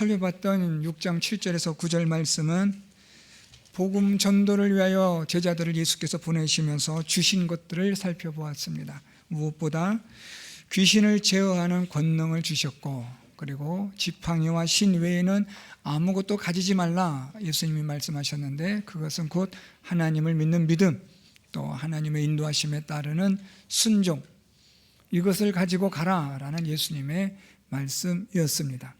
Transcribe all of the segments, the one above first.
살펴봤던 6장 7절에서 9절 말씀은 복음 전도를 위하여 제자들을 예수께서 보내시면서 주신 것들을 살펴보았습니다. 무엇보다 귀신을 제어하는 권능을 주셨고, 그리고 지팡이와 신 외에는 아무것도 가지지 말라 예수님이 말씀하셨는데, 그것은 곧 하나님을 믿는 믿음, 또 하나님의 인도하심에 따르는 순종, 이것을 가지고 가라라는 예수님의 말씀이었습니다.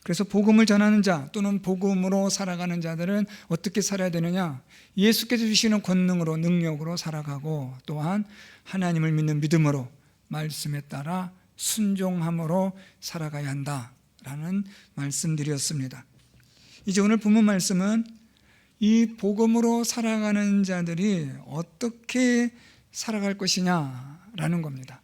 그래서 복음을 전하는 자 또는 복음으로 살아가는 자들은 어떻게 살아야 되느냐? 예수께서 주시는 권능으로, 능력으로 살아가고, 또한 하나님을 믿는 믿음으로, 말씀에 따라 순종함으로 살아가야 한다라는 말씀드렸습니다. 이제 오늘 본문 말씀은 이 복음으로 살아가는 자들이 어떻게 살아갈 것이냐라는 겁니다.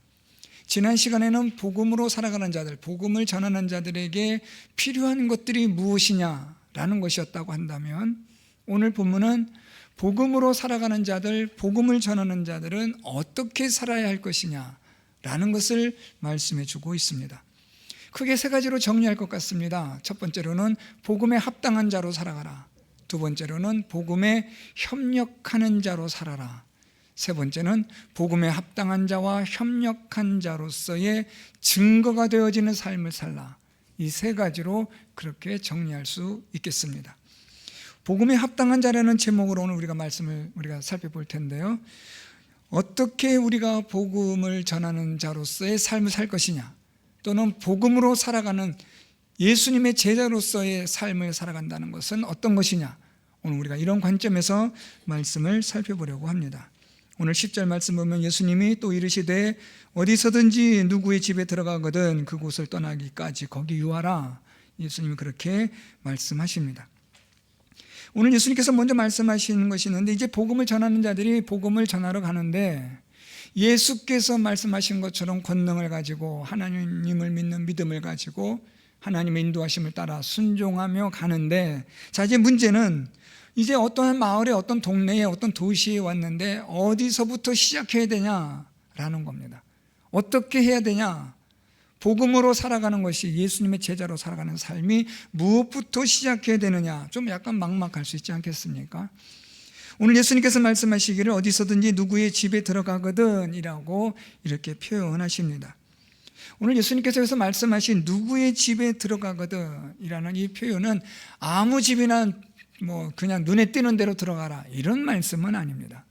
지난 시간에는 복음으로 살아가는 자들, 복음을 전하는 자들에게 필요한 것들이 무엇이냐라는 것이었다고 한다면, 오늘 본문은 복음으로 살아가는 자들, 복음을 전하는 자들은 어떻게 살아야 할 것이냐라는 것을 말씀해 주고 있습니다. 크게 세 가지로 정리할 것 같습니다. 첫 번째로는 복음에 합당한 자로 살아가라. 두 번째로는 복음에 협력하는 자로 살아라. 세 번째는 복음에 합당한 자와 협력한 자로서의 증거가 되어지는 삶을 살라. 이 세 가지로 그렇게 정리할 수 있겠습니다. 복음에 합당한 자라는 제목으로 오늘 우리가 살펴볼 텐데요. 어떻게 우리가 복음을 전하는 자로서의 삶을 살 것이냐, 또는 복음으로 살아가는 예수님의 제자로서의 삶을 살아간다는 것은 어떤 것이냐, 오늘 우리가 이런 관점에서 말씀을 살펴보려고 합니다. 오늘 10절 말씀 보면 예수님이 또 이르시되 어디서든지 누구의 집에 들어가거든 그곳을 떠나기까지 거기 유하라. 예수님이 그렇게 말씀하십니다. 오늘 예수님께서 먼저 말씀하시는 것이 있는데, 이제 복음을 전하는 자들이 복음을 전하러 가는데 예수께서 말씀하신 것처럼 권능을 가지고 하나님을 믿는 믿음을 가지고 하나님의 인도하심을 따라 순종하며 가는데, 자, 이제 문제는 이제 어떤 마을에, 어떤 동네에, 어떤 도시에 왔는데 어디서부터 시작해야 되냐라는 겁니다. 어떻게 해야 되냐? 복음으로 살아가는 것이, 예수님의 제자로 살아가는 삶이 무엇부터 시작해야 되느냐? 좀 약간 막막할 수 있지 않겠습니까? 오늘 예수님께서 말씀하시기를 어디서든지 누구의 집에 들어가거든 이라고 이렇게 표현하십니다. 오늘 예수님께서 여기서 말씀하신 누구의 집에 들어가거든 이라는 이 표현은 아무 집이나 그냥 눈에 띄는 대로 들어가라, 이런 말씀은 아닙니다.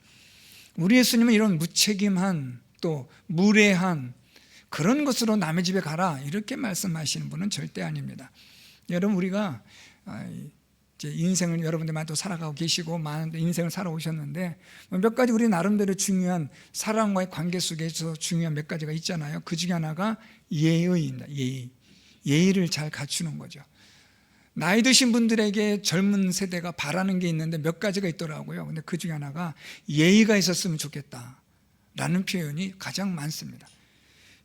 우리 예수님은 이런 무책임한, 또 무례한 그런 것으로 남의 집에 가라 이렇게 말씀하시는 분은 절대 아닙니다. 여러분, 우리가 이제 인생을 여러분들 많이 또 살아가고 계시고 많은 인생을 살아오셨는데, 몇 가지 우리 나름대로 중요한 사람과의 관계 속에서 중요한 몇 가지가 있잖아요. 그 중에 하나가 예의입니다. 예의를 잘 갖추는 거죠. 나이 드신 분들에게 젊은 세대가 바라는 게 있는데 몇 가지가 있더라고요. 근데 그 중에 하나가 예의가 있었으면 좋겠다라는 표현이 가장 많습니다.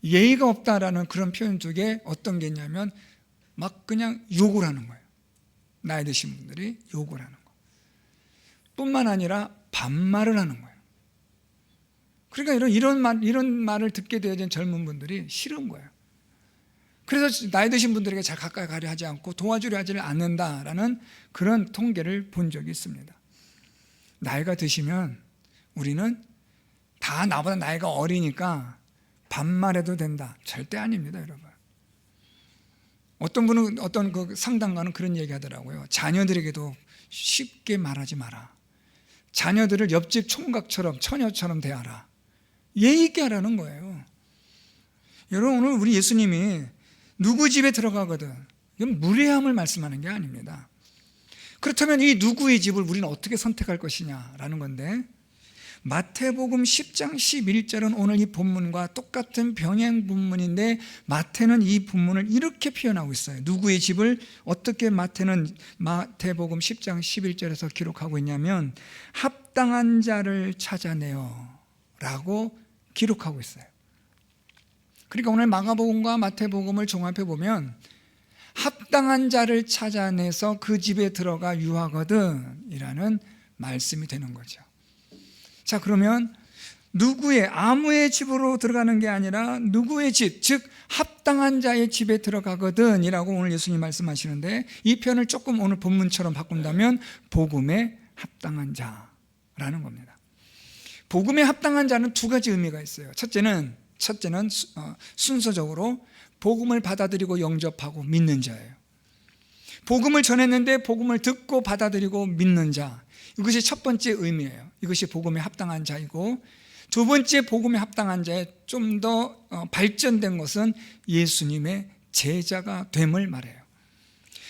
예의가 없다라는 그런 표현 쪽에 어떤 게 있냐면 막 그냥 욕을 하는 거예요. 나이 드신 분들이 욕을 하는 거 뿐만 아니라 반말을 하는 거예요. 그러니까 이런 말을 듣게 되어진 젊은 분들이 싫은 거예요. 그래서 나이 드신 분들에게 잘 가까이 가려 하지 않고 도와주려 하지 않는다라는 그런 통계를 본 적이 있습니다. 나이가 드시면 우리는 다 나보다 나이가 어리니까 반말해도 된다. 절대 아닙니다, 여러분. 어떤 분은, 어떤 그 상담가는 그런 얘기 하더라고요. 자녀들에게도 쉽게 말하지 마라. 자녀들을 옆집 총각처럼, 처녀처럼 대하라. 예의 있게 하라는 거예요. 여러분, 오늘 우리 예수님이 누구 집에 들어가거든, 이건 무례함을 말씀하는 게 아닙니다. 그렇다면 이 누구의 집을 우리는 어떻게 선택할 것이냐라는 건데, 마태복음 10장 11절은 오늘 이 본문과 똑같은 병행 본문인데, 마태는 이 본문을 이렇게 표현하고 있어요. 누구의 집을 어떻게 마태복음 10장 11절에서 기록하고 있냐면 합당한 자를 찾아내요 라고 기록하고 있어요. 그러니까 오늘 마가복음과 마태복음을 종합해 보면 합당한 자를 찾아내서 그 집에 들어가 유하거든 이라는 말씀이 되는 거죠. 자, 그러면 누구의 아무의 집으로 들어가는 게 아니라 누구의 집, 즉 합당한 자의 집에 들어가거든 이라고 오늘 예수님 말씀하시는데, 이 표현을 조금 오늘 본문처럼 바꾼다면 복음에 합당한 자라는 겁니다. 복음에 합당한 자는 두 가지 의미가 있어요. 첫째는 순서적으로 복음을 받아들이고 영접하고 믿는 자예요. 복음을 전했는데 복음을 듣고 받아들이고 믿는 자, 이것이 첫 번째 의미예요. 이것이 복음에 합당한 자이고, 두 번째 복음에 합당한 자의 좀 더 발전된 것은 예수님의 제자가 됨을 말해요.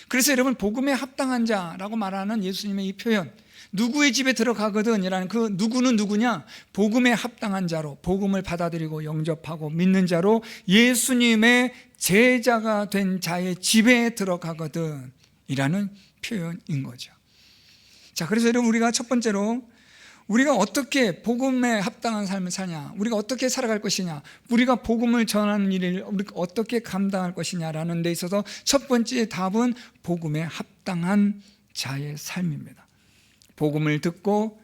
그래서 여러분, 복음에 합당한 자라고 말하는 예수님의 이 표현, 누구의 집에 들어가거든 이라는 그 누구는 누구냐? 복음에 합당한 자로, 복음을 받아들이고 영접하고 믿는 자로 예수님의 제자가 된 자의 집에 들어가거든 이라는 표현인 거죠. 자, 그래서 여러분, 우리가 첫 번째로 우리가 어떻게 복음에 합당한 삶을 사냐, 우리가 어떻게 살아갈 것이냐, 우리가 복음을 전하는 일을 우리가 어떻게 감당할 것이냐라는 데 있어서 첫 번째 답은 복음에 합당한 자의 삶입니다. 복음을 듣고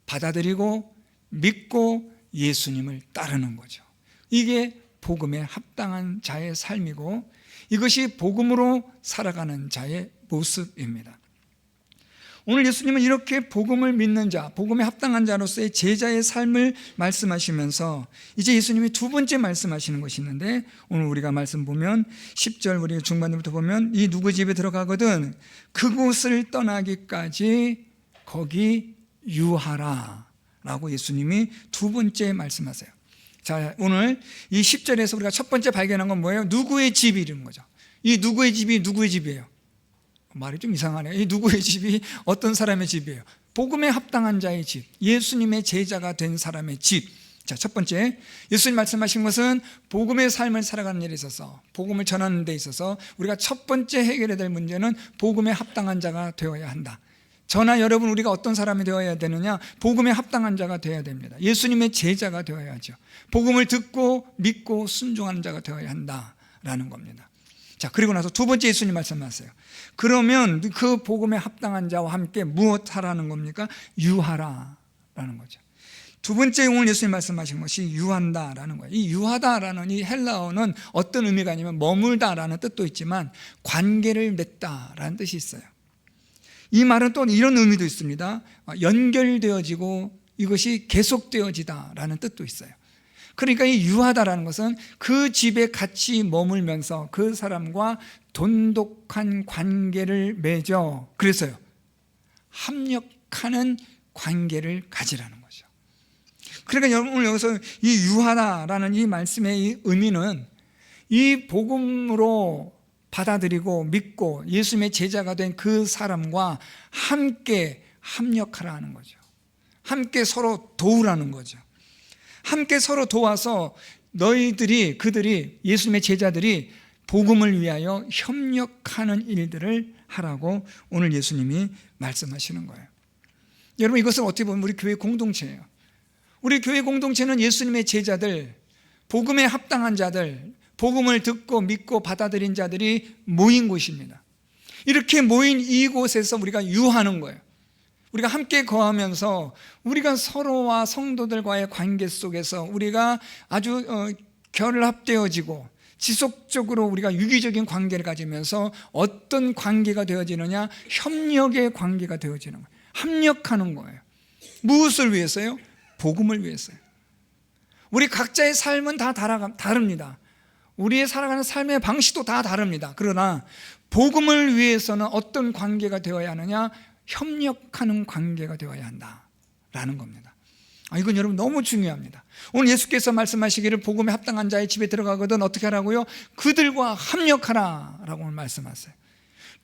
받아들이고 믿고 예수님을 따르는 거죠. 이게 복음에 합당한 자의 삶이고, 이것이 복음으로 살아가는 자의 모습입니다. 오늘 예수님은 이렇게 복음을 믿는 자, 복음에 합당한 자로서의 제자의 삶을 말씀하시면서 이제 예수님이 두 번째 말씀하시는 것이 있는데, 오늘 우리가 말씀 보면 10절 우리 중반부터 보면 이 누구 집에 들어가거든 그곳을 떠나기까지 거기 유하라 라고 예수님이 두 번째 말씀하세요. 자, 오늘 이 10절에서 우리가 첫 번째 발견한 건 뭐예요? 누구의 집이 이런 거죠. 이 누구의 집이 누구의 집이에요? 말이 좀 이상하네요. 이 누구의 집이 어떤 사람의 집이에요? 복음에 합당한 자의 집, 예수님의 제자가 된 사람의 집. 자, 첫 번째, 예수님 말씀하신 것은 복음의 삶을 살아가는 일에 있어서, 복음을 전하는 데 있어서 우리가 첫 번째 해결해야 될 문제는 복음에 합당한 자가 되어야 한다. 저나 여러분, 우리가 어떤 사람이 되어야 되느냐? 복음에 합당한 자가 되어야 됩니다. 예수님의 제자가 되어야죠. 복음을 듣고 믿고 순종하는 자가 되어야 한다라는 겁니다. 자, 그리고 나서 두 번째 예수님 말씀하세요. 그러면 그 복음에 합당한 자와 함께 무엇 하라는 겁니까? 유하라라는 거죠. 두 번째 오늘 예수님 말씀하신 것이 유한다라는 거예요. 이 유하다라는 이 헬라어는 어떤 의미가 아니면 머물다라는 뜻도 있지만 관계를 맺다라는 뜻이 있어요. 이 말은 또 이런 의미도 있습니다. 연결되어지고 이것이 계속되어지다라는 뜻도 있어요. 그러니까 이 유하다라는 것은 그 집에 같이 머물면서 그 사람과 돈독한 관계를 맺어, 그래서요, 합력하는 관계를 가지라는 거죠. 그러니까 오늘 여기서 이 유하다라는 이 말씀의 이 의미는 이 복음으로 받아들이고 믿고 예수님의 제자가 된 그 사람과 함께 합력하라는 거죠. 함께 서로 도우라는 거죠. 함께 서로 도와서 그들이 예수님의 제자들이 복음을 위하여 협력하는 일들을 하라고 오늘 예수님이 말씀하시는 거예요. 여러분, 이것을 어떻게 보면 우리 교회 공동체예요. 우리 교회 공동체는 예수님의 제자들, 복음에 합당한 자들, 복음을 듣고 믿고 받아들인 자들이 모인 곳입니다. 이렇게 모인 이곳에서 우리가 유하는 거예요. 우리가 함께 거하면서 우리가 서로와 성도들과의 관계 속에서 우리가 아주 결합되어지고 지속적으로 우리가 유기적인 관계를 가지면서 어떤 관계가 되어지느냐? 협력의 관계가 되어지는 거예요. 합력하는 거예요. 무엇을 위해서요? 복음을 위해서요. 우리 각자의 삶은 다 다릅니다. 우리의 살아가는 삶의 방식도 다 다릅니다. 그러나 복음을 위해서는 어떤 관계가 되어야 하느냐? 협력하는 관계가 되어야 한다라는 겁니다. 이건 여러분 너무 중요합니다. 오늘 예수께서 말씀하시기를 복음에 합당한 자의 집에 들어가거든 어떻게 하라고요? 그들과 합력하라라고 말씀하세요.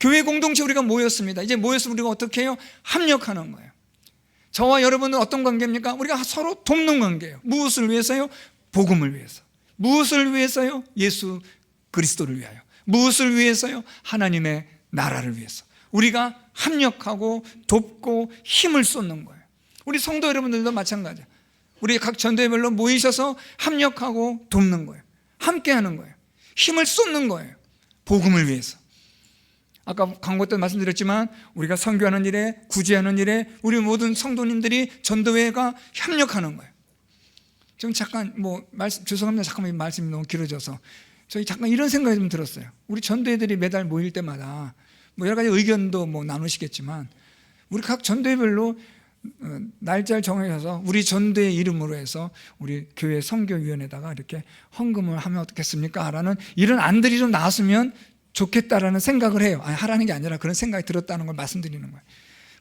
교회 공동체 우리가 모였습니다. 이제 모여서 우리가 어떻게 해요? 합력하는 거예요. 저와 여러분은 어떤 관계입니까? 우리가 서로 돕는 관계예요. 무엇을 위해서요? 복음을 위해서. 무엇을 위해서요? 예수 그리스도를 위하여. 무엇을 위해서요? 하나님의 나라를 위해서. 우리가 합력하고 돕고 힘을 쏟는 거예요. 우리 성도 여러분들도 마찬가지예요. 우리 각 전도회별로 모이셔서 합력하고 돕는 거예요. 함께 하는 거예요. 힘을 쏟는 거예요. 복음을 위해서. 아까 광고 때 말씀드렸지만 우리가 선교하는 일에, 구제하는 일에 우리 모든 성도님들이 전도회가 협력하는 거예요. 좀 잠깐 죄송합니다. 잠깐만 말씀이 너무 길어져서 저희 잠깐 이런 생각이 좀 들었어요. 우리 전도회들이 매달 모일 때마다 여러 가지 의견도 나누시겠지만 우리 각 전도회별로 날짜를 정해서 우리 전도회 이름으로 해서 우리 교회 선교위원회에다가 이렇게 헌금을 하면 어떻겠습니까? 라는 이런 안들이 좀 나왔으면 좋겠다라는 생각을 해요. 하라는 게 아니라 그런 생각이 들었다는 걸 말씀드리는 거예요.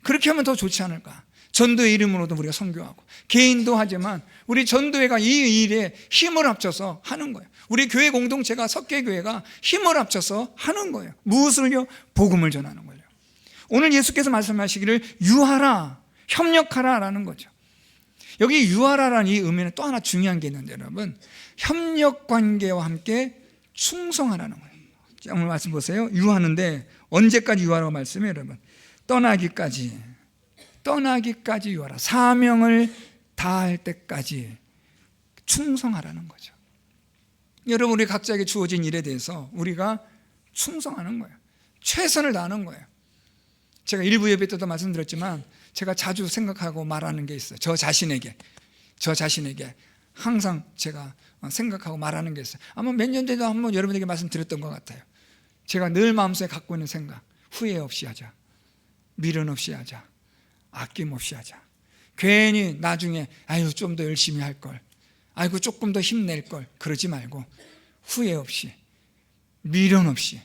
그렇게 하면 더 좋지 않을까? 전도회 이름으로도 우리가 선교하고 개인도 하지만 우리 전도회가 이 일에 힘을 합쳐서 하는 거예요. 우리 교회 공동체가 석계교회가 힘을 합쳐서 하는 거예요. 무엇을요? 복음을 전하는 거예요. 오늘 예수께서 말씀하시기를 유하라, 협력하라라는 거죠. 여기 유하라라는 이 의미는 또 하나 중요한 게 있는데 여러분, 협력관계와 함께 충성하라는 거예요. 오늘 말씀 보세요. 유하는데 언제까지 유하라고 말씀해요 여러분? 떠나기까지 유하라. 사명을 다할 때까지 충성하라는 거죠. 여러분, 우리 각자에게 주어진 일에 대해서 우리가 충성하는 거예요. 최선을 다하는 거예요. 제가 일부 예배 때도 말씀드렸지만 제가 자주 생각하고 말하는 게 있어요. 저 자신에게 항상 제가 생각하고 말하는 게 있어요. 아마 몇 년 전에도 한번 여러분에게 말씀드렸던 것 같아요. 제가 늘 마음속에 갖고 있는 생각, 후회 없이 하자, 미련 없이 하자, 아낌 없이 하자. 괜히 나중에 좀 더 열심히 할 걸, 조금 더 힘낼 걸, 그러지 말고 후회 없이, 미련 없이,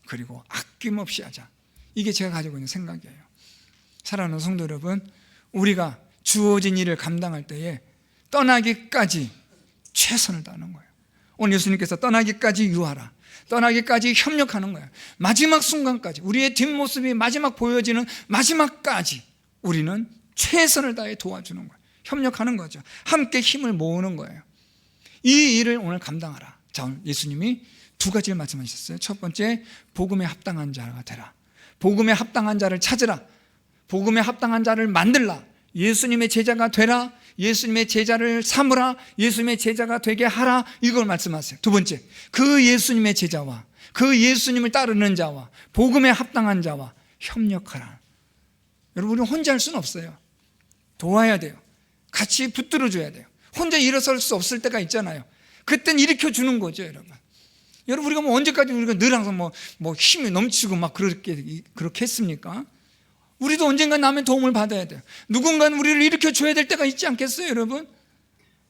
그리고 아낌 없이 하자. 이게 제가 가지고 있는 생각이에요. 사랑하는 성도 여러분, 우리가 주어진 일을 감당할 때에 떠나기까지 최선을 다하는 거예요. 오늘 예수님께서 떠나기까지 유하라, 떠나기까지 협력하는 거예요. 마지막 순간까지, 우리의 뒷모습이 마지막 보여지는 마지막까지 우리는 최선을 다해 도와주는 거예요. 협력하는 거죠. 함께 힘을 모으는 거예요. 이 일을 오늘 감당하라. 자, 오늘 예수님이 두 가지를 말씀하셨어요. 첫 번째, 복음에 합당한 자가 되라. 복음에 합당한 자를 찾으라. 복음에 합당한 자를 만들라. 예수님의 제자가 되라. 예수님의 제자를 삼으라. 예수님의 제자가 되게 하라. 이걸 말씀하세요. 두 번째, 그 예수님의 제자와 그 예수님을 따르는 자와 복음에 합당한 자와 협력하라. 여러분, 우리는 혼자 할 수는 없어요. 도와야 돼요. 같이 붙들어줘야 돼요. 혼자 일어설 수 없을 때가 있잖아요. 그땐 일으켜 주는 거죠, 여러분. 여러분, 우리가 언제까지 우리가 늘 항상 힘이 넘치고 그렇게 했습니까? 우리도 언젠가 남의 도움을 받아야 돼요. 누군가는 우리를 일으켜 줘야 될 때가 있지 않겠어요, 여러분?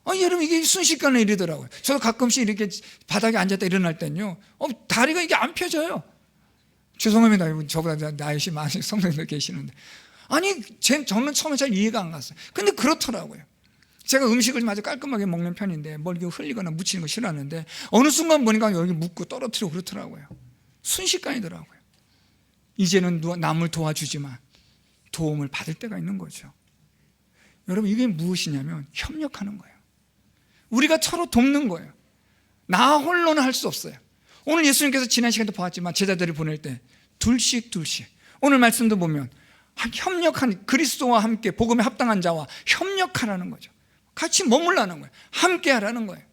여러분, 이게 순식간에 일이더라고요. 저도 가끔씩 이렇게 바닥에 앉았다 일어날 땐요, 다리가 이게 안 펴져요. 죄송합니다. 저보다 나이시 많으신 성도님들 계시는데. 저는 처음에 잘 이해가 안 갔어요. 근데 그렇더라고요. 제가 음식을 아주 깔끔하게 먹는 편인데 뭘 흘리거나 묻히는 거 싫어하는데 어느 순간 보니까 여기 묻고 떨어뜨리고 그렇더라고요. 순식간이더라고요. 이제는 남을 도와주지만 도움을 받을 때가 있는 거죠. 여러분, 이게 무엇이냐면 협력하는 거예요. 우리가 서로 돕는 거예요. 나 홀로는 할 수 없어요. 오늘 예수님께서 지난 시간도 보았지만 제자들을 보낼 때 둘씩 오늘 말씀도 보면 협력한, 그리스도와 함께 복음에 합당한 자와 협력하라는 거죠. 같이 머물라는 거예요. 함께 하라는 거예요.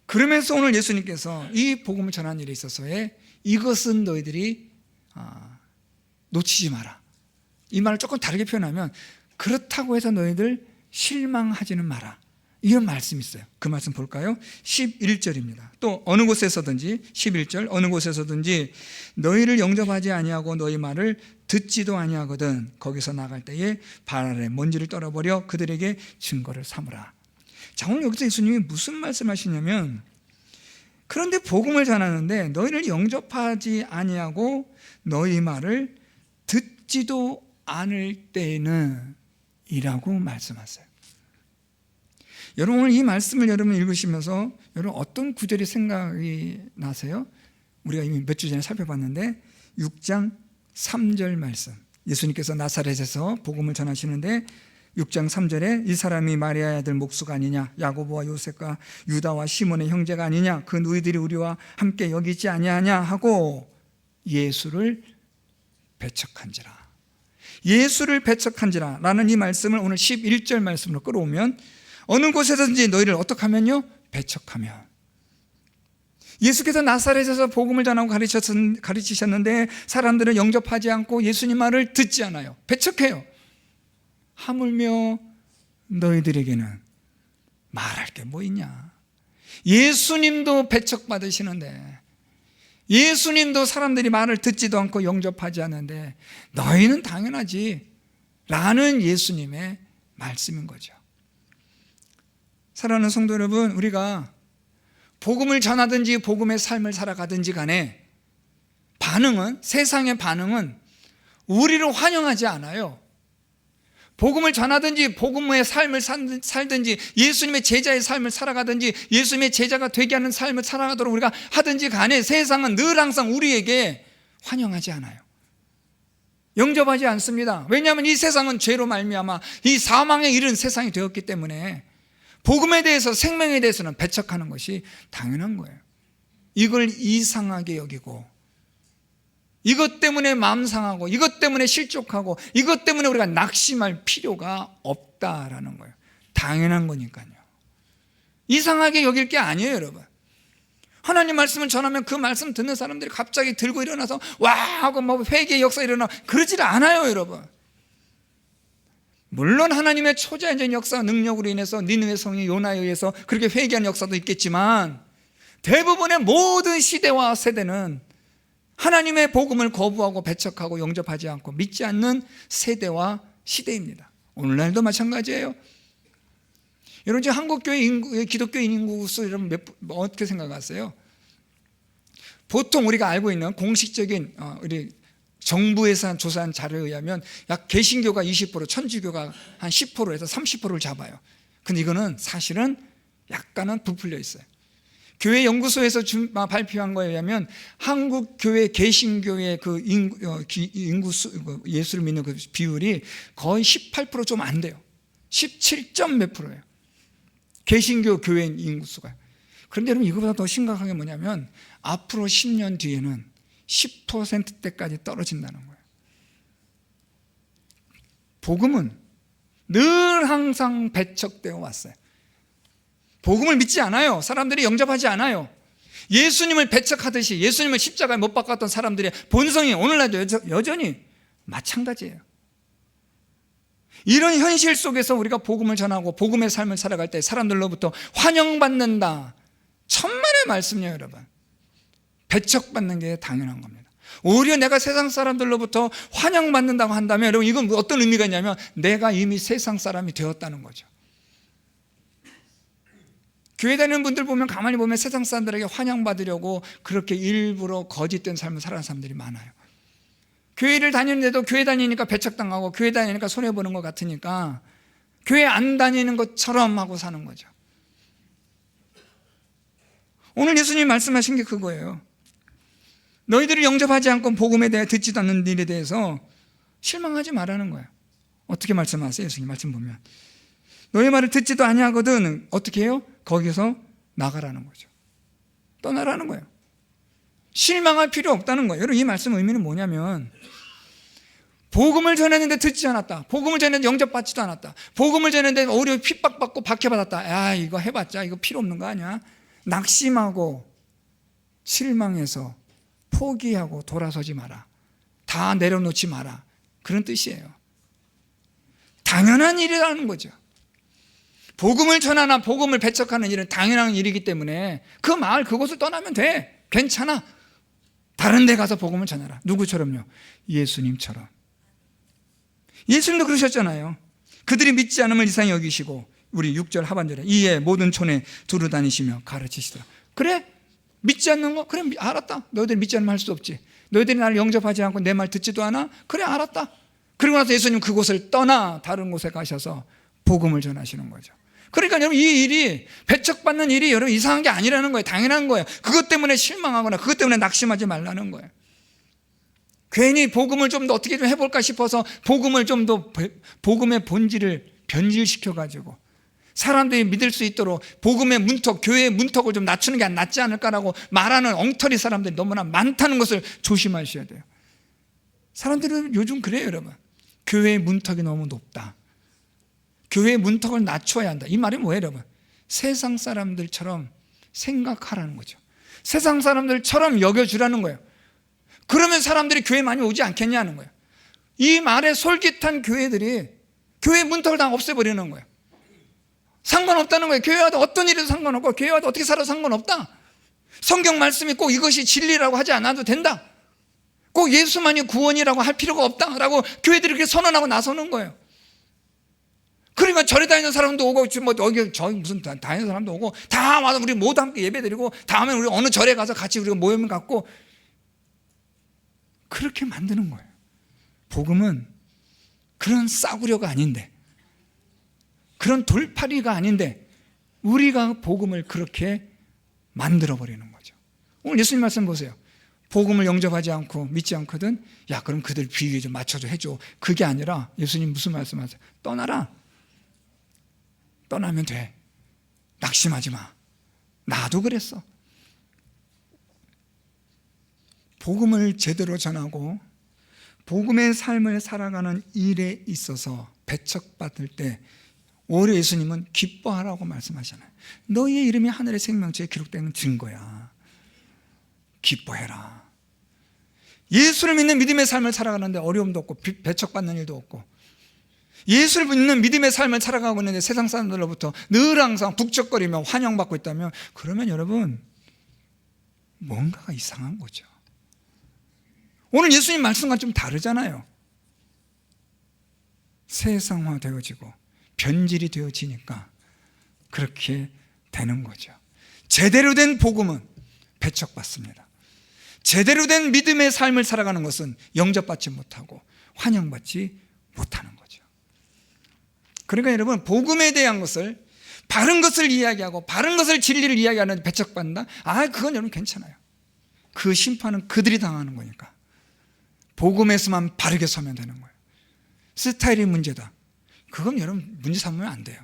그러면서 오늘 예수님께서 이 복음을 전하는 일에 있어서의 이것은 너희들이 놓치지 마라. 이 말을 조금 다르게 표현하면 그렇다고 해서 너희들 실망하지는 마라. 이런 말씀이 있어요. 그 말씀 볼까요? 11절입니다. 또 어느 곳에서든지 11절 어느 곳에서든지 너희를 영접하지 아니하고 너희 말을 듣지도 아니하거든 거기서 나갈 때에 발 아래 먼지를 떨어버려 그들에게 증거를 삼으라. 자, 오늘 여기서 예수님이 무슨 말씀하시냐면 그런데 복음을 전하는데 너희를 영접하지 아니하고 너희 말을 듣지도 않을 때에는 이라고 말씀하세요. 여러분, 오늘 이 말씀을 여러분 읽으시면서 여러분 어떤 구절이 생각이 나세요? 우리가 이미 몇 주 전에 살펴봤는데 6장 3절 말씀, 예수님께서 나사렛에서 복음을 전하시는데 6장 3절에 이 사람이 마리아의 아들 목수가 아니냐, 야고보와 요셉과 유다와 시몬의 형제가 아니냐, 그 너희들이 우리와 함께 여기지 아니하냐 하고 예수를 배척한지라. 예수를 배척한지라 라는 이 말씀을 오늘 11절 말씀으로 끌어오면 어느 곳에서든지 너희를 어떻게 하면요? 배척하면. 예수께서 나사렛에서 복음을 전하고 가르치셨는데 사람들은 영접하지 않고 예수님 말을 듣지 않아요. 배척해요. 하물며 너희들에게는 말할 게 뭐 있냐. 예수님도 배척받으시는데, 예수님도 사람들이 말을 듣지도 않고 영접하지 않는데 너희는 당연하지 라는 예수님의 말씀인 거죠. 사랑하는 성도 여러분, 우리가 복음을 전하든지 복음의 삶을 살아가든지 간에 반응은, 세상의 반응은 우리를 환영하지 않아요. 복음을 전하든지 복음의 삶을 살든지 예수님의 제자의 삶을 살아가든지 예수님의 제자가 되게 하는 삶을 살아가도록 우리가 하든지 간에 세상은 늘 항상 우리에게 환영하지 않아요. 영접하지 않습니다. 왜냐하면 이 세상은 죄로 말미암아 이 사망에 이른 세상이 되었기 때문에 복음에 대해서, 생명에 대해서는 배척하는 것이 당연한 거예요. 이걸 이상하게 여기고, 이것 때문에 마음 상하고, 이것 때문에 실족하고, 이것 때문에 우리가 낙심할 필요가 없다라는 거예요. 당연한 거니까요. 이상하게 여길 게 아니에요, 여러분. 하나님 말씀을 전하면 그 말씀 듣는 사람들이 갑자기 들고 일어나서 와 하고 뭐 회개의 역사 일어나, 그러질 않아요, 여러분. 물론 하나님의 초자연적인 역사 능력으로 인해서 니느웨 성이 요나에 의해서 그렇게 회개한 역사도 있겠지만, 대부분의 모든 시대와 세대는 하나님의 복음을 거부하고 배척하고 영접하지 않고 믿지 않는 세대와 시대입니다. 오늘날도 마찬가지예요. 여러분, 지금 한국교회 인구, 기독교인 인구수 여러분 어떻게 생각하세요? 보통 우리가 알고 있는 공식적인 우리 정부에서 조사한 자료에 의하면 약 개신교가 20%, 천주교가 한 10%에서 30%를 잡아요. 근데 이거는 사실은 약간은 부풀려 있어요. 교회 연구소에서 발표한 거에 의하면 한국 교회 개신교의 그 인구수, 예수를 믿는 그 비율이 거의 18% 좀 안 돼요. 17점 몇 %예요. 개신교 교회인 인구수가. 그런데 여러분, 이거보다 더 심각한 게 뭐냐면 앞으로 10년 뒤에는 10%대까지 떨어진다는 거예요. 복음은 늘 항상 배척되어 왔어요. 복음을 믿지 않아요. 사람들이 영접하지 않아요. 예수님을 배척하듯이 예수님을 십자가에 못 박았던 사람들의 본성이 오늘날도 여전히 마찬가지예요. 이런 현실 속에서 우리가 복음을 전하고 복음의 삶을 살아갈 때 사람들로부터 환영받는다, 천만의 말씀이에요, 여러분. 배척받는 게 당연한 겁니다. 오히려 내가 세상 사람들로부터 환영받는다고 한다면, 여러분, 이건 어떤 의미가 있냐면 내가 이미 세상 사람이 되었다는 거죠. 교회 다니는 분들 보면, 가만히 보면 세상 사람들에게 환영받으려고 그렇게 일부러 거짓된 삶을 살아가는 사람들이 많아요. 교회를 다니는데도 교회 다니니까 배척당하고 교회 다니니까 손해보는 것 같으니까 교회 안 다니는 것처럼 하고 사는 거죠. 오늘 예수님이 말씀하신 게 그거예요. 너희들을 영접하지 않고 복음에 대해 듣지도 않는 일에 대해서 실망하지 말라는 거예요. 어떻게 말씀하세요? 예수님 말씀 보면 너희 말을 듣지도 아니하거든 어떻게 해요? 거기서 나가라는 거죠. 떠나라는 거예요. 실망할 필요 없다는 거예요. 여러분, 이 말씀 의미는 뭐냐면 복음을 전했는데 듣지 않았다, 복음을 전했는데 영접받지도 않았다, 복음을 전했는데 오히려 핍박받고 박해받았다, 야 이거 해봤자 이거 필요 없는 거 아니야? 낙심하고 실망해서 포기하고 돌아서지 마라, 다 내려놓지 마라, 그런 뜻이에요. 당연한 일이라는 거죠. 복음을 전하나 복음을 배척하는 일은 당연한 일이기 때문에 그 마을 그곳을 떠나면 돼. 괜찮아. 다른 데 가서 복음을 전하라. 누구처럼요? 예수님처럼. 예수님도 그러셨잖아요. 그들이 믿지 않음을 이상히 여기시고, 우리 6절 하반절에 이에 모든 촌에 두루 다니시며 가르치시더라. 그래? 믿지 않는 거? 그래, 알았다. 너희들이 믿지 않으면 할 수 없지. 너희들이 나를 영접하지 않고 내 말 듣지도 않아? 그래, 알았다. 그리고 나서 예수님 그곳을 떠나 다른 곳에 가셔서 복음을 전하시는 거죠. 그러니까 여러분, 이 일이, 배척받는 일이 여러분 이상한 게 아니라는 거예요. 당연한 거예요. 그것 때문에 실망하거나 그것 때문에 낙심하지 말라는 거예요. 괜히 복음을 좀 더 어떻게 좀 해볼까 싶어서 복음을 좀 더, 복음의 본질을 변질시켜가지고 사람들이 믿을 수 있도록 복음의 문턱, 교회의 문턱을 좀 낮추는 게 낫지 않을까라고 말하는 엉터리 사람들이 너무나 많다는 것을 조심하셔야 돼요. 사람들은 요즘 그래요, 여러분. 교회의 문턱이 너무 높다, 교회의 문턱을 낮춰야 한다. 이 말이 뭐예요, 여러분? 세상 사람들처럼 생각하라는 거죠. 세상 사람들처럼 여겨주라는 거예요. 그러면 사람들이 교회 많이 오지 않겠냐는 거예요. 이 말에 솔깃한 교회들이 교회 문턱을 다 없애버리는 거예요. 상관없다는 거예요. 교회와도 어떤 일에도 상관없고 교회와도 어떻게 살아도 상관없다. 성경 말씀이 꼭 이것이 진리라고 하지 않아도 된다. 꼭 예수만이 구원이라고 할 필요가 없다라고 교회들이 그렇게 선언하고 나서는 거예요. 그러니까 절에 다니는 사람도 오고 뭐 여기 저기 무슨 다니는 사람도 오고 다 와서 우리 모두 함께 예배드리고 다음에 우리 어느 절에 가서 같이 우리가 모임을 갖고 그렇게 만드는 거예요. 복음은 그런 싸구려가 아닌데, 그런 돌팔이가 아닌데 우리가 복음을 그렇게 만들어버리는 거죠. 오늘 예수님 말씀 보세요. 복음을 영접하지 않고 믿지 않거든, 야 그럼 그들 비위에 좀 맞춰줘 해줘. 그게 아니라 예수님 무슨 말씀하세요? 떠나라. 떠나면 돼. 낙심하지 마. 나도 그랬어. 복음을 제대로 전하고 복음의 삶을 살아가는 일에 있어서 배척받을 때 오히려 예수님은 기뻐하라고 말씀하잖아요. 너희의 이름이 하늘의 생명책에 기록되는 증거야. 기뻐해라. 예수를 믿는 믿음의 삶을 살아가는데 어려움도 없고 배척받는 일도 없고, 예수를 믿는 믿음의 삶을 살아가고 있는데 세상 사람들로부터 늘 항상 북적거리며 환영받고 있다면, 그러면 여러분 뭔가가 이상한 거죠. 오늘 예수님 말씀과 좀 다르잖아요. 세상화 되어지고 변질이 되어지니까 그렇게 되는 거죠. 제대로 된 복음은 배척받습니다. 제대로 된 믿음의 삶을 살아가는 것은 영접받지 못하고 환영받지 못하는 거죠. 그러니까 여러분, 복음에 대한 것을, 바른 것을 이야기하고 바른 것을 진리를 이야기하는데 배척받는다? 그건 여러분 괜찮아요. 그 심판은 그들이 당하는 거니까 복음에서만 바르게 서면 되는 거예요. 스타일이 문제다, 그건 여러분 문제 삼으면 안 돼요.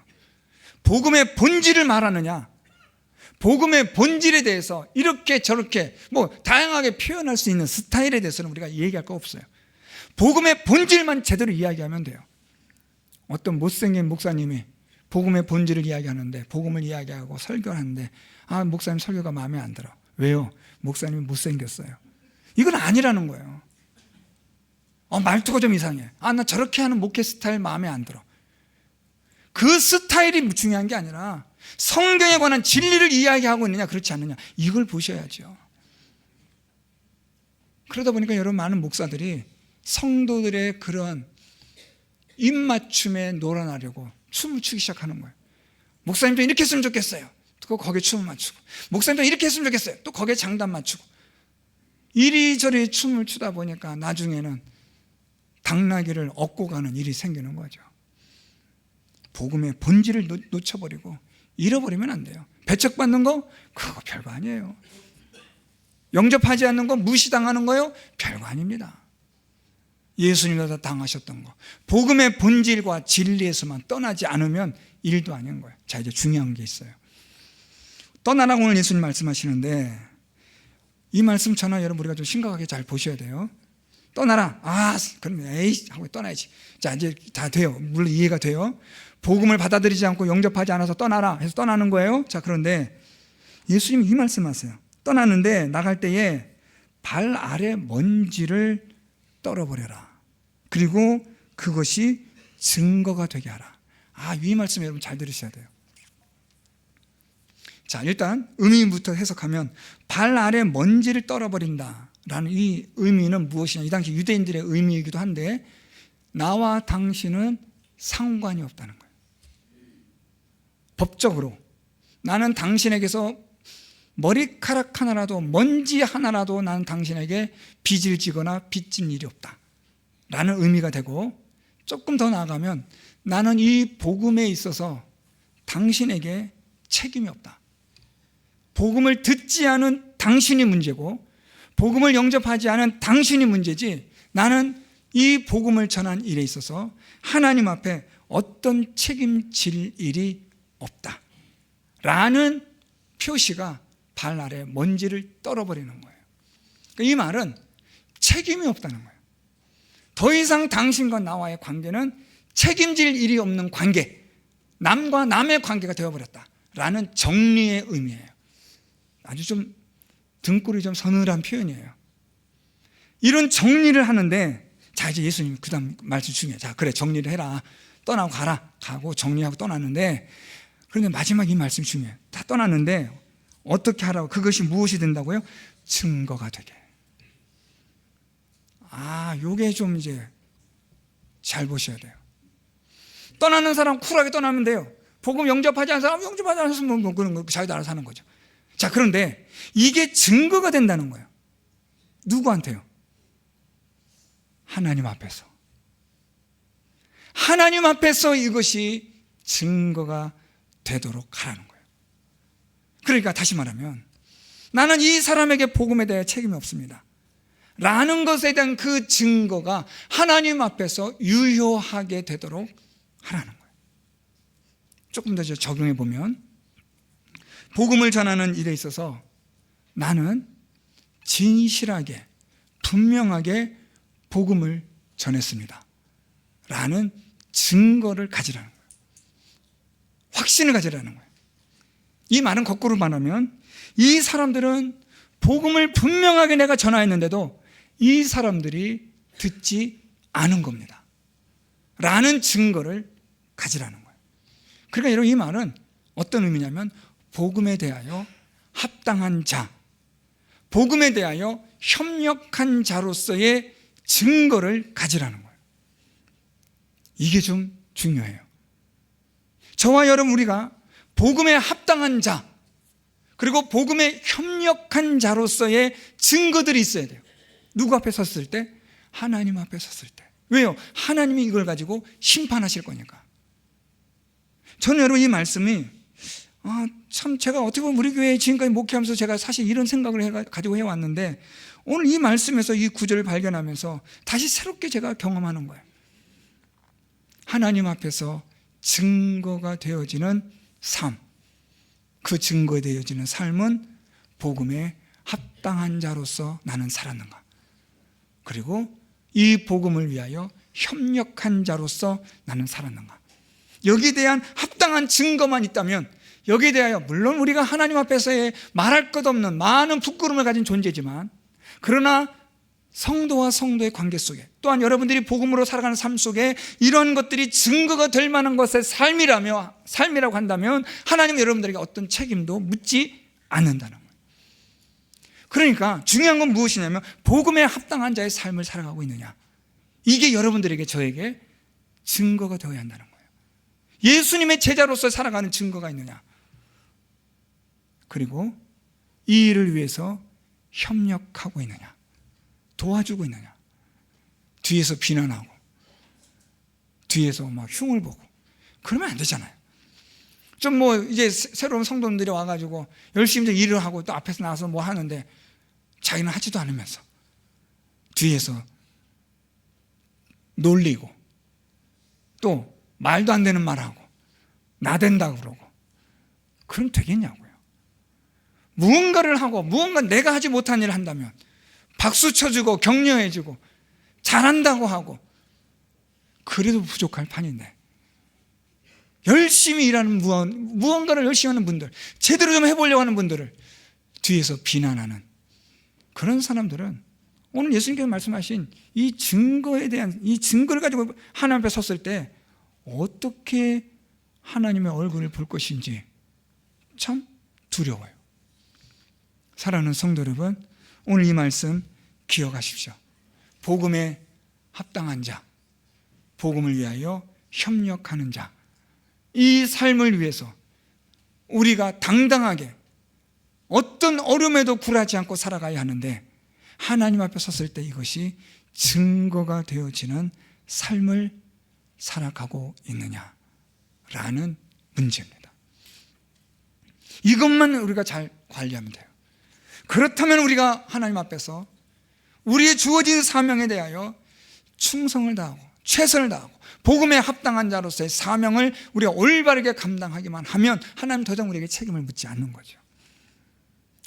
복음의 본질을 말하느냐, 복음의 본질에 대해서 이렇게 저렇게 뭐 다양하게 표현할 수 있는 스타일에 대해서는 우리가 얘기할 거 없어요. 복음의 본질만 제대로 이야기하면 돼요. 어떤 못생긴 목사님이 복음의 본질을 이야기하는데, 복음을 이야기하고 설교하는데 목사님 설교가 마음에 안 들어. 왜요? 목사님이 못생겼어요. 이건 아니라는 거예요. 말투가 좀 이상해. 나 저렇게 하는 목회 스타일 마음에 안 들어. 그 스타일이 중요한 게 아니라 성경에 관한 진리를 이야기하고 있느냐 그렇지 않느냐, 이걸 보셔야죠. 그러다 보니까 여러분, 많은 목사들이 성도들의 그런 입맞춤에 놀아나려고 춤을 추기 시작하는 거예요. 목사님도 이렇게 했으면 좋겠어요. 또 거기에 춤을 맞추고, 목사님도 이렇게 했으면 좋겠어요. 또 거기에 장단 맞추고, 이리저리 춤을 추다 보니까 나중에는 당나귀를 얻고 가는 일이 생기는 거죠. 복음의 본질을 놓쳐버리고 잃어버리면 안 돼요. 배척받는 거 그거 별거 아니에요. 영접하지 않는 거, 무시당하는 거요, 별거 아닙니다. 예수님도 당하셨던 거, 복음의 본질과 진리에서만 떠나지 않으면 일도 아닌 거예요. 자, 이제 중요한 게 있어요. 떠나라고 오늘 예수님 말씀하시는데, 이 말씀 전화 여러분 우리가 좀 심각하게 잘 보셔야 돼요. 떠나라. 그럼 에이 하고 떠나야지. 자, 이제 다 돼요. 물론 이해가 돼요. 복음을 받아들이지 않고 영접하지 않아서 떠나라 해서 떠나는 거예요. 자, 그런데 예수님이 이 말씀하세요. 떠나는데 나갈 때에 발 아래 먼지를 떨어버려라. 그리고 그것이 증거가 되게 하라. 이 말씀 여러분 잘 들으셔야 돼요. 자, 일단 의미부터 해석하면 발 아래 먼지를 떨어버린다라는 이 의미는 무엇이냐, 이 당시 유대인들의 의미이기도 한데, 나와 당신은 상관이 없다는 거예요. 법적으로 나는 당신에게서 머리카락 하나라도, 먼지 하나라도 나는 당신에게 빚을 지거나 빚진 일이 없다 라는 의미가 되고, 조금 더 나아가면 나는 이 복음에 있어서 당신에게 책임이 없다. 복음을 듣지 않은 당신이 문제고 복음을 영접하지 않은 당신이 문제지, 나는 이 복음을 전한 일에 있어서 하나님 앞에 어떤 책임질 일이 없다 라는 표시가 발 아래 먼지를 떨어버리는 거예요. 이 말은 책임이 없다는 거예요. 더 이상 당신과 나와의 관계는 책임질 일이 없는 관계, 남과 남의 관계가 되어버렸다 라는 정리의 의미예요. 아주 좀 등골이 좀 서늘한 표현이에요. 이런 정리를 하는데, 자, 이제 예수님 그 다음 말씀 중에, 자, 그래 정리를 해라, 떠나고 가라, 가고 정리하고 떠났는데, 그런데 마지막 이 말씀이 중요해요. 다 떠났는데 어떻게 하라고? 그것이 무엇이 된다고요? 증거가 되게. 요게 좀 이제 잘 보셔야 돼요. 떠나는 사람 쿨하게 떠나면 돼요. 복음 영접하지 않은 사람 영접하지 않았으면 뭐 그런 거 자기도 알아서 하는 거죠. 자, 그런데 이게 증거가 된다는 거예요. 누구한테요? 하나님 앞에서. 하나님 앞에서 이것이 증거가 되도록 하라는 거예요. 그러니까 다시 말하면 나는 이 사람에게 복음에 대해 책임이 없습니다 라는 것에 대한 그 증거가 하나님 앞에서 유효하게 되도록 하라는 거예요. 조금 더 적용해 보면, 복음을 전하는 일에 있어서 나는 진실하게 분명하게 복음을 전했습니다 라는 증거를 가지라는 거예요. 확신을 가지라는 거예요. 이 말은 거꾸로 말하면 이 사람들은 복음을 분명하게 내가 전하였는데도 이 사람들이 듣지 않은 겁니다 라는 증거를 가지라는 거예요. 그러니까 여러분, 이 말은 어떤 의미냐면 복음에 대하여 합당한 자, 복음에 대하여 협력한 자로서의 증거를 가지라는 거예요. 이게 좀 중요해요. 저와 여러분, 우리가 복음에 합당한 자, 그리고 복음에 협력한 자로서의 증거들이 있어야 돼요. 누구 앞에 섰을 때? 하나님 앞에 섰을 때. 왜요? 하나님이 이걸 가지고 심판하실 거니까. 저는 여러분, 이 말씀이 참 제가 어떻게 보면 우리 교회에 지금까지 목회하면서 제가 사실 이런 생각을 가지고 해왔는데, 오늘 이 말씀에서 이 구절을 발견하면서 다시 새롭게 제가 경험하는 거예요. 하나님 앞에서 증거가 되어지는 삶, 그 증거에 되어지는 삶은 복음에 합당한 자로서 나는 살았는가, 그리고 이 복음을 위하여 협력한 자로서 나는 살았는가. 여기에 대한 합당한 증거만 있다면, 여기에 대하여 물론 우리가 하나님 앞에서의 말할 것 없는 많은 부끄러움을 가진 존재지만, 그러나 성도와 성도의 관계 속에, 또한 여러분들이 복음으로 살아가는 삶 속에 이런 것들이 증거가 될 만한 것의 삶이라고 한다면 하나님은 여러분들에게 어떤 책임도 묻지 않는다는 거예요. 그러니까 중요한 건 무엇이냐면 복음에 합당한 자의 삶을 살아가고 있느냐, 이게 여러분들에게, 저에게 증거가 되어야 한다는 거예요. 예수님의 제자로서 살아가는 증거가 있느냐, 그리고 이 일을 위해서 협력하고 있느냐, 도와주고 있느냐, 뒤에서 비난하고 뒤에서 막 흉을 보고 그러면 안 되잖아요. 좀 이제 새로운 성도님들이 와가지고 열심히 일을 하고 또 앞에서 나와서 뭐 하는데 자기는 하지도 않으면서 뒤에서 놀리고 또 말도 안 되는 말하고 나댄다고 그러고, 그럼 되겠냐고요. 무언가를 하고 무언가 내가 하지 못한 일을 한다면 박수 쳐주고 격려해주고 잘한다고 하고, 그래도 부족할 판인데 열심히 일하는 무언가를 열심히 하는 분들, 제대로 좀 해보려고 하는 분들을 뒤에서 비난하는 그런 사람들은 오늘 예수님께서 말씀하신 이 증거에 대한, 이 증거를 가지고 하나님 앞에 섰을 때 어떻게 하나님의 얼굴을 볼 것인지 참 두려워요. 사랑하는 성도 여러분, 오늘 이 말씀 기억하십시오. 복음에 합당한 자, 복음을 위하여 협력하는 자, 이 삶을 위해서 우리가 당당하게 어떤 어려움에도 굴하지 않고 살아가야 하는데, 하나님 앞에 섰을 때 이것이 증거가 되어지는 삶을 살아가고 있느냐라는 문제입니다. 이것만 우리가 잘 관리하면 돼요. 그렇다면 우리가 하나님 앞에서 우리의 주어진 사명에 대하여 충성을 다하고 최선을 다하고 복음에 합당한 자로서의 사명을 우리가 올바르게 감당하기만 하면 하나님 더 이상 우리에게 책임을 묻지 않는 거죠.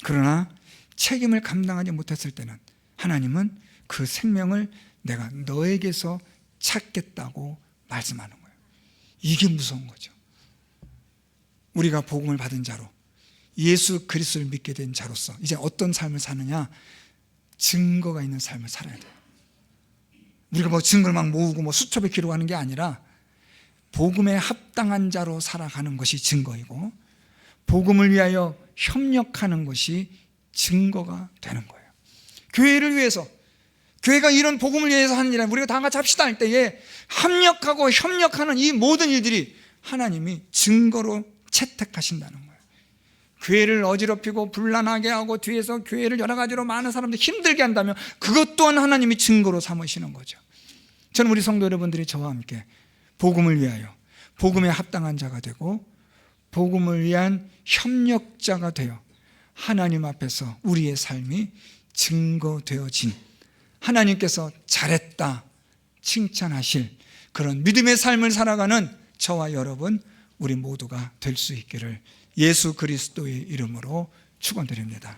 그러나 책임을 감당하지 못했을 때는 하나님은 그 생명을 내가 너에게서 찾겠다고 말씀하는 거예요. 이게 무서운 거죠. 우리가 복음을 받은 자로 예수 그리스도를 믿게 된 자로서 이제 어떤 삶을 사느냐, 증거가 있는 삶을 살아야 돼요. 우리가 증거를 막 모으고 수첩에 기록하는 게 아니라 복음에 합당한 자로 살아가는 것이 증거이고, 복음을 위하여 협력하는 것이 증거가 되는 거예요. 교회를 위해서, 교회가 이런 복음을 위해서 하는 일은 우리가 다 같이 합시다 할 때에 합력하고 협력하는 이 모든 일들이 하나님이 증거로 채택하신다는 거예요. 교회를 어지럽히고 분란하게 하고 뒤에서 교회를 여러 가지로 많은 사람들 힘들게 한다면 그것 또한 하나님이 증거로 삼으시는 거죠. 저는 우리 성도 여러분들이 저와 함께 복음을 위하여 복음에 합당한 자가 되고 복음을 위한 협력자가 되어 하나님 앞에서 우리의 삶이 증거되어진, 하나님께서 잘했다 칭찬하실 그런 믿음의 삶을 살아가는 저와 여러분 우리 모두가 될 수 있기를 예수 그리스도의 이름으로 축원드립니다.